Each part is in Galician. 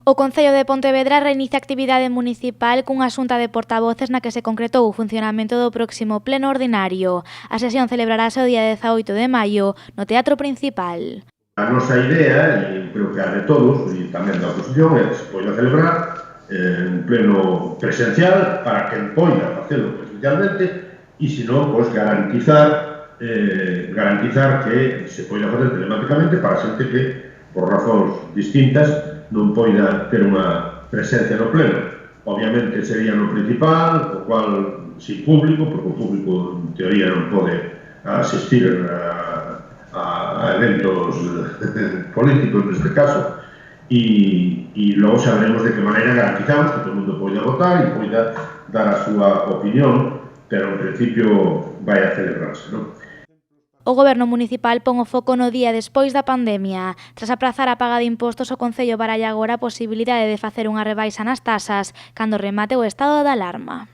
O Concello de Pontevedra reinicia a actividade municipal cunha xunta de portavoces na que se concretou o funcionamento do próximo pleno ordinario. A sesión celebrarase o día 18 de maio no Teatro Principal. A nosa idea, e creo que a de todos, e tamén da oposición, é que se poida celebrar en pleno presencial para que poida facelo presencialmente e, se non, pois, garantizar que se poida facer telemáticamente para xente que, por razóns distintas, non poida ter unha presencia no pleno. Obviamente sería no principal, o cual, sin público, porque o público, en teoría, non pode asistir a eventos políticos, neste caso, e logo saberemos de que maneira garantizamos que todo o mundo poida votar e poida dar a súa opinión, pero, en principio, vai a celebrarse, non? O Goberno municipal pon o foco no día despois da pandemia. Tras aprazar a paga de impostos, o Concello baralla agora a posibilidade de facer unha rebaixa nas tasas cando remate o estado de alarma.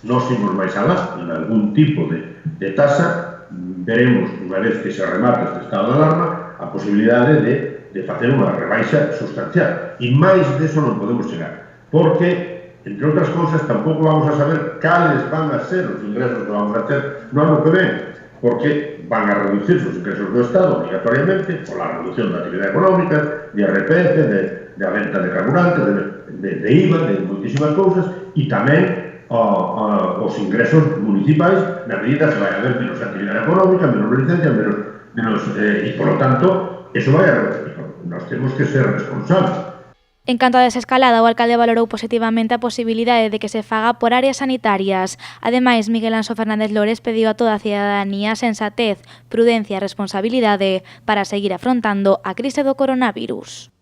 Nós imos máis alá, en algún tipo de tasa, veremos, unha vez que se remate este estado de alarma, a posibilidade de facer unha rebaixa sustancial. E máis deso non podemos chegar, porque, entre outras cousas, tampouco vamos a saber cales van a ser os ingresos que vamos a ter no ano que ven, porque van a reducir os ingresos do Estado obligatoriamente pola reducción da actividade económica, de IRPF, de a venta de carburantes, de IVA, de moitísimas cousas, e tamén os ingresos municipais, na medida que vai haber menos actividade económica, menos licencia, e, por lo tanto, eso vai a reducir. Nós temos que ser responsables. En canto a desescalada, o alcalde valorou positivamente a posibilidade de que se faga por áreas sanitarias. Ademais, Miguel Anxo Fernández Lores pediu a toda a cidadanía sensatez, prudencia e responsabilidade para seguir afrontando a crise do coronavirus.